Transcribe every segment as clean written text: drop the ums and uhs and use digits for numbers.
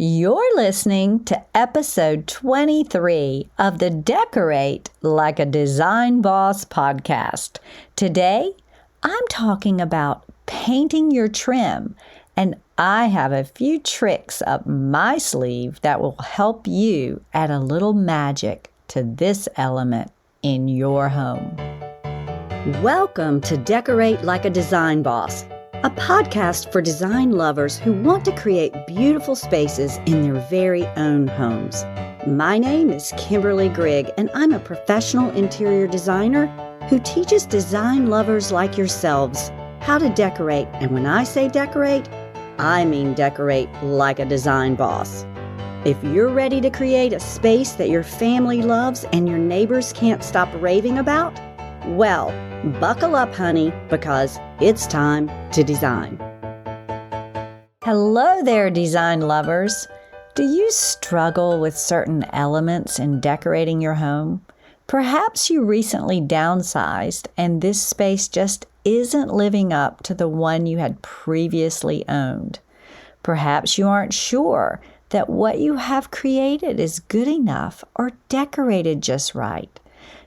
You're listening to episode 23 of the Decorate Like a Design Boss podcast. Today, I'm talking about painting your trim, and I have a few tricks up my sleeve that will help you add a little magic to this element in your home. Welcome to Decorate Like a Design Boss, a podcast for design lovers who want to create beautiful spaces in their very own homes. My name is Kimberly Grigg, and I'm a professional interior designer who teaches design lovers like yourselves how to decorate. And when I say decorate, I mean decorate like a design boss. If you're ready to create a space that your family loves and your neighbors can't stop raving about, well, buckle up, honey, because it's time to design. Hello there, design lovers. Do you struggle with certain elements in decorating your home? Perhaps you recently downsized and this space just isn't living up to the one you had previously owned. Perhaps you aren't sure that what you have created is good enough or decorated just right.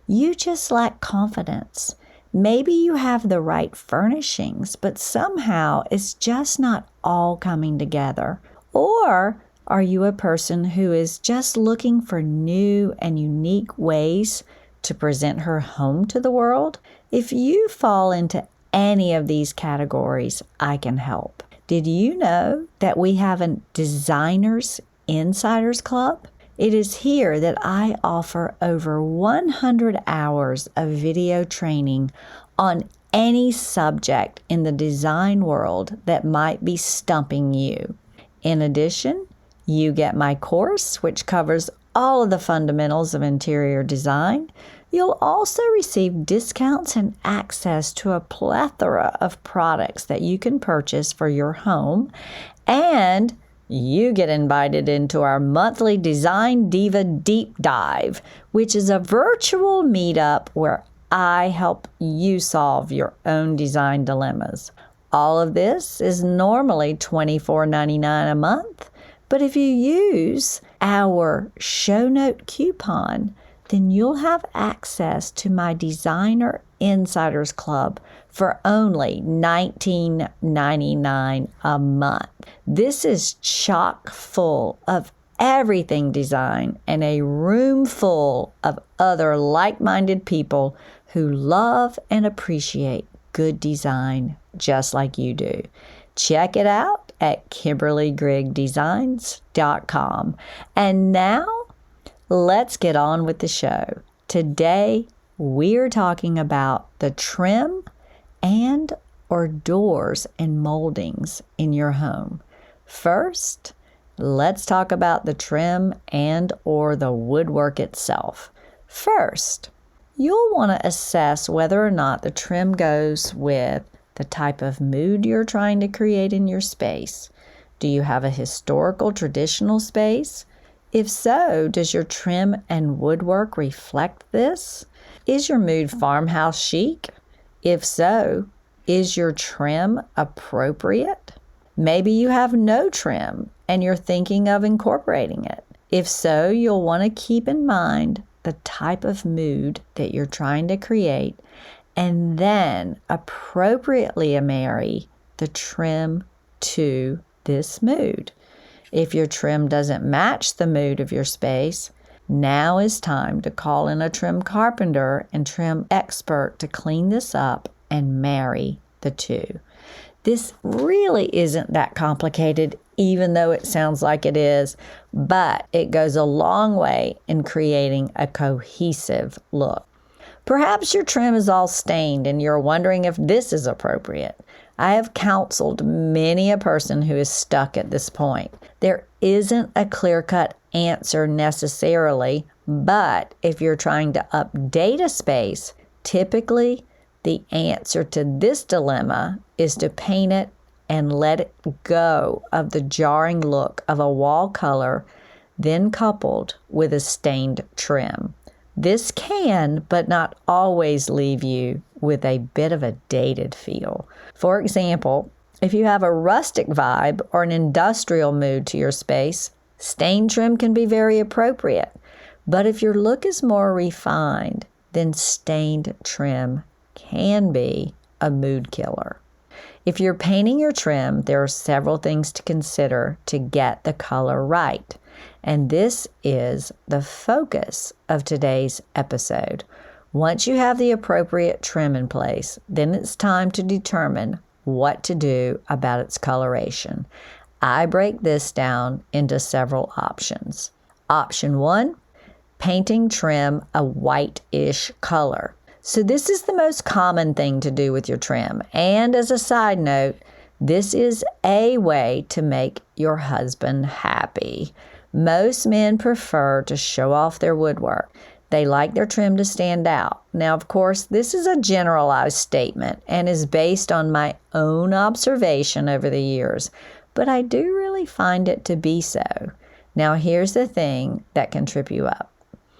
You just lack confidence. Maybe you have the right furnishings, but somehow it's just not all coming together. Or are you a person who is just looking for new and unique ways to present her home to the world? If you fall into any of these categories, I can help. Did you know that we have a Designers Insiders Club? It is here that I offer over 100 hours of video training on any subject in the design world that might be stumping you. In addition, you get my course, which covers all of the fundamentals of interior design. You'll also receive discounts and access to a plethora of products that you can purchase for your home, and you get invited into our monthly Design Diva Deep Dive, which is a virtual meetup where I help you solve your own design dilemmas. All of this is normally $24.99 a month, but if you use our show note coupon, then you'll have access to my Designer Insiders Club for only $19.99 a month. This is chock full of everything design and a room full of other like-minded people who love and appreciate good design just like you do. Check it out at KimberlyGriggDesigns.com. And now, let's get on with the show. Today, we're talking about the trim and or doors and moldings in your home. First, let's talk about the trim and or the woodwork itself. First, you'll want to assess whether or not the trim goes with the type of mood you're trying to create in your space. Do you have a historical, traditional space? If so, does your trim and woodwork reflect this? Is your mood farmhouse chic? If so, is your trim appropriate? Maybe you have no trim and you're thinking of incorporating it. If so, you'll want to keep in mind the type of mood that you're trying to create and then appropriately marry the trim to this mood. If your trim doesn't match the mood of your space, now is time to call in a trim carpenter and trim expert to clean this up and marry the two. This really isn't that complicated, even though it sounds like it is, but it goes a long way in creating a cohesive look. Perhaps your trim is all stained and you're wondering if this is appropriate. I have counseled many a person who is stuck at this point. There isn't a clear-cut answer necessarily, but if you're trying to update a space, typically the answer to this dilemma is to paint it and let it go of the jarring look of a wall color, then coupled with a stained trim. This can, but not always, leave you with a bit of a dated feel. For example, if you have a rustic vibe or an industrial mood to your space, Stained trim can be very appropriate, but if your look is more refined, then stained trim can be a mood killer. If you're painting your trim, there are several things to consider to get the color right. And this is the focus of today's episode. Once you have the appropriate trim in place, then it's time to determine what to do about its coloration. I break this down into several options. Option 1, painting trim a whitish color. So this is the most common thing to do with your trim. And as a side note, this is a way to make your husband happy. Most men prefer to show off their woodwork. They like their trim to stand out. Now, of course, this is a generalized statement and is based on my own observation over the years, but I do really find it to be so. Now, here's the thing that can trip you up.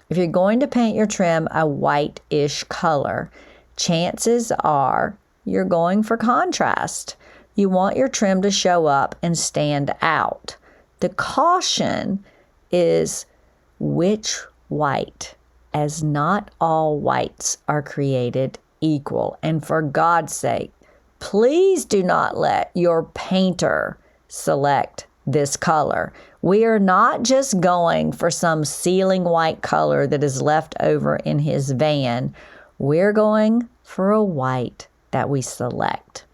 If you're going to paint your trim a whitish color, chances are you're going for contrast. You want your trim to show up and stand out. The caution is which white, as not all whites are created equal. And for God's sake, please do not let your painter select this color. We are not just going for some ceiling white color that is left over in his van. We're going for a white that we select.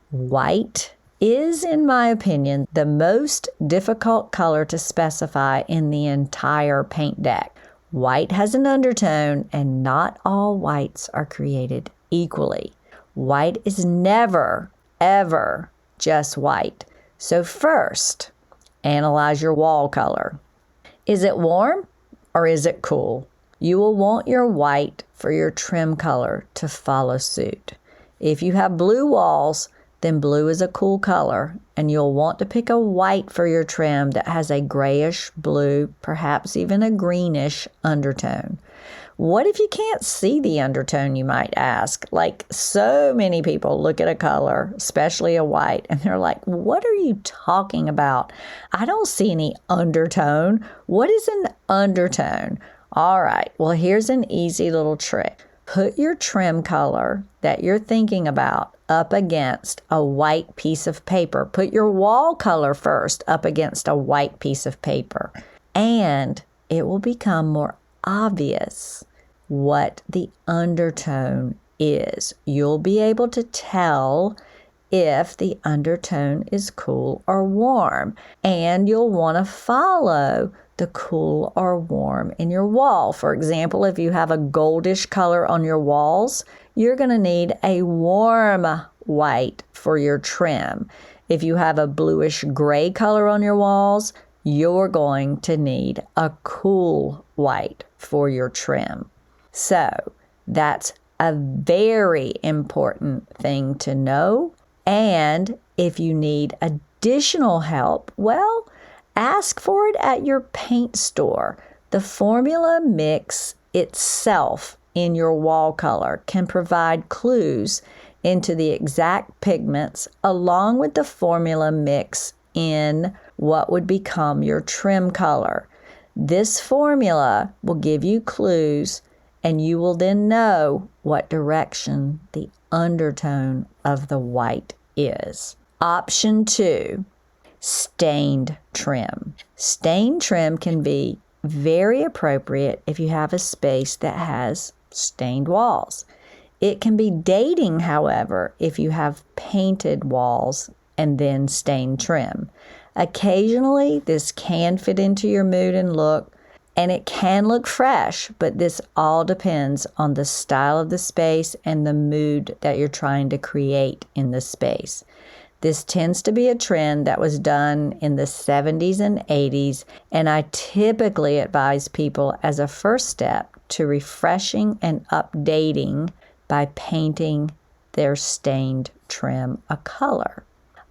White is, in my opinion, the most difficult color to specify in the entire paint deck. White has an undertone, and not all whites are created equally. White is never, ever just white. So first, analyze your wall color. Is it warm or is it cool? You will want your white for your trim color to follow suit. If you have blue walls, then blue is a cool color, and you'll want to pick a white for your trim that has a grayish blue, perhaps even a greenish undertone. What if you can't see the undertone, you might ask? Like, so many people look at a color, especially a white, and they're like, what are you talking about? I don't see any undertone. What is an undertone? All right, well, here's an easy little trick. Put your trim color that you're thinking about up against a white piece of paper. Put your wall color first up against a white piece of paper, and it will become more obvious what the undertone is. You'll be able to tell if the undertone is cool or warm, and you'll want to follow the cool or warm in your wall. For example, if you have a goldish color on your walls, you're going to need a warm white for your trim. If you have a bluish gray color on your walls, you're going to need a cool white for your trim. So that's a very important thing to know. And if you need additional help, well, ask for it at your paint store. The formula mix itself in your wall color can provide clues into the exact pigments along with the formula mix in what would become your trim color. This formula will give you clues, and you will then know what direction the undertone of the white is. Option 2, stained trim. Stained trim can be very appropriate if you have a space that has stained walls. It can be dating, however, if you have painted walls and then stained trim. Occasionally, this can fit into your mood and look, and it can look fresh, but this all depends on the style of the space and the mood that you're trying to create in the space. This tends to be a trend that was done in the 70s and 80s, and I typically advise people as a first step to refreshing and updating by painting their stained trim a color.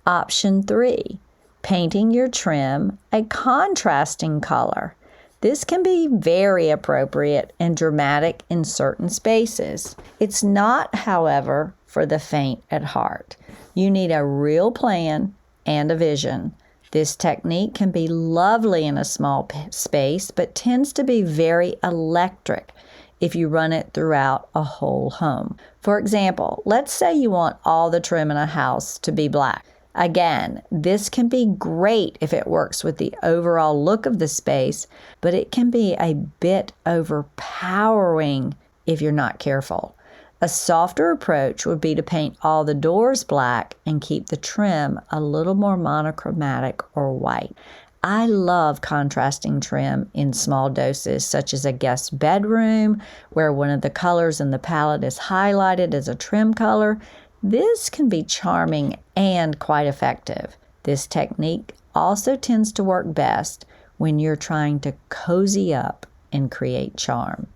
Option 3, painting your trim a contrasting color. This can be very appropriate and dramatic in certain spaces. It's not, however, for the faint at heart. You need a real plan and a vision. This technique can be lovely in a small space, but tends to be very electric if you run it throughout a whole home. For example, let's say you want all the trim in a house to be black. Again, this can be great if it works with the overall look of the space, but it can be a bit overpowering if you're not careful. A softer approach would be to paint all the doors black and keep the trim a little more monochromatic or white. I love contrasting trim in small doses, such as a guest bedroom, where one of the colors in the palette is highlighted as a trim color. This can be charming and quite effective. This technique also tends to work best when you're trying to cozy up and create charm.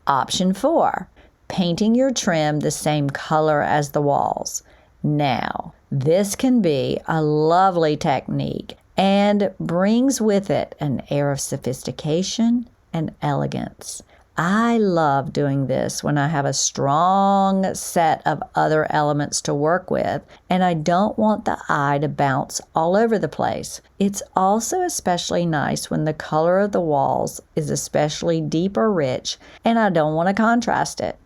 Option 4, painting your trim the same color as the walls. Now, this can be a lovely technique and brings with it an air of sophistication and elegance. I love doing this when I have a strong set of other elements to work with and I don't want the eye to bounce all over the place. It's also especially nice when the color of the walls is especially deep or rich and I don't want to contrast it.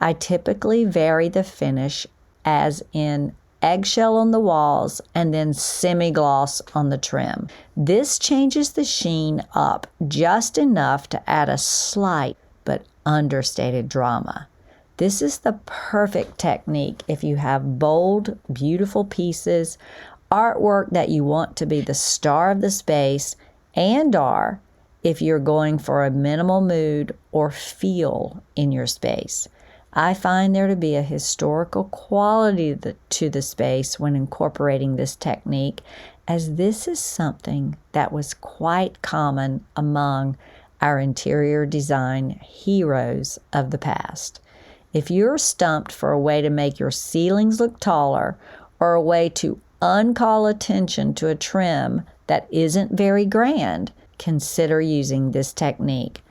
I typically vary the finish as in eggshell on the walls and then semi-gloss on the trim. This changes the sheen up just enough to add a slight but understated drama. This is the perfect technique if you have bold, beautiful pieces, artwork that you want to be the star of the space, and if you're going for a minimal mood or feel in your space. I find there to be a historical quality to the space when incorporating this technique, as this is something that was quite common among our interior design heroes of the past. If you're stumped for a way to make your ceilings look taller or a way to uncall attention to a trim that isn't very grand, consider using this technique.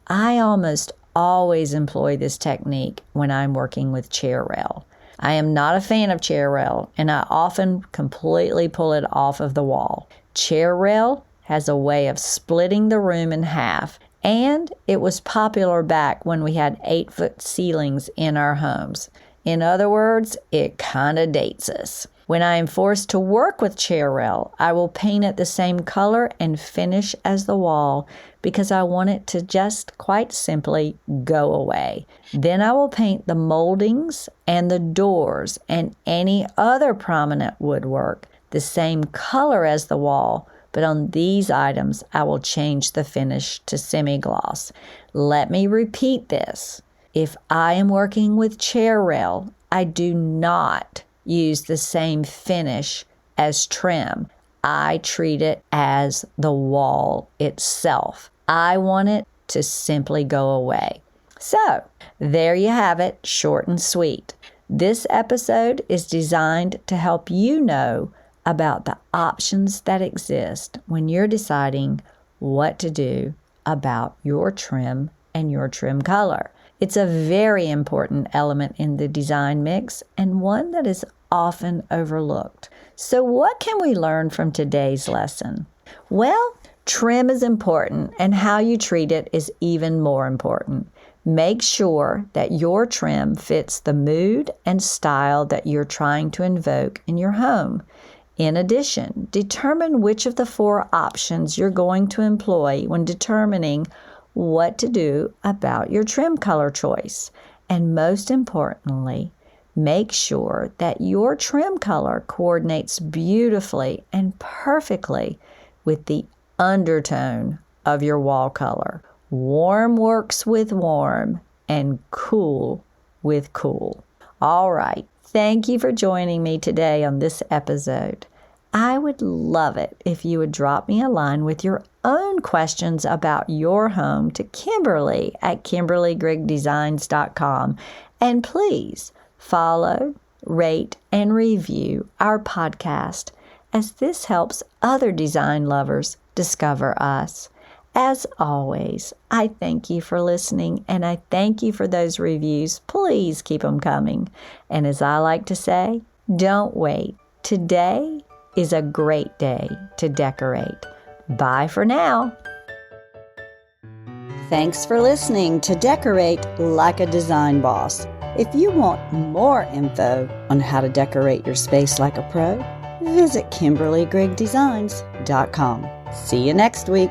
I almost always employ this technique when I'm working with chair rail. I am not a fan of chair rail, and I often completely pull it off of the wall. Chair rail has a way of splitting the room in half, and it was popular back when we had 8-foot ceilings in our homes. In other words, it kind of dates us. When I am forced to work with chair rail, I will paint it the same color and finish as the wall because I want it to just quite simply go away. Then I will paint the moldings and the doors and any other prominent woodwork the same color as the wall, but on these items I will change the finish to semi-gloss. Let me repeat this. If I am working with chair rail, I do not use the same finish as trim. I treat it as the wall itself. I want it to simply go away. So, there you have it, short and sweet. This episode is designed to help you know about the options that exist when you're deciding what to do about your trim and your trim color. It's a very important element in the design mix and one that is often overlooked. So what can we learn from today's lesson? Well, trim is important and how you treat it is even more important. Make sure that your trim fits the mood and style that you're trying to invoke in your home. In addition, determine which of the 4 options you're going to employ when determining what to do about your trim color choice. And most importantly, make sure that your trim color coordinates beautifully and perfectly with the undertone of your wall color. Warm works with warm and cool with cool. All right. Thank you for joining me today on this episode. I would love it if you would drop me a line with your own questions about your home to Kimberly at KimberlyGriggDesigns.com. And please follow, rate, and review our podcast, as this helps other design lovers discover us. As always, I thank you for listening, and I thank you for those reviews. Please keep them coming. And as I like to say, don't wait. Today is a great day to decorate. Bye for now. Thanks for listening to Decorate Like a Design Boss. If you want more info on how to decorate your space like a pro, visit KimberlyGreggDesigns.com. See you next week.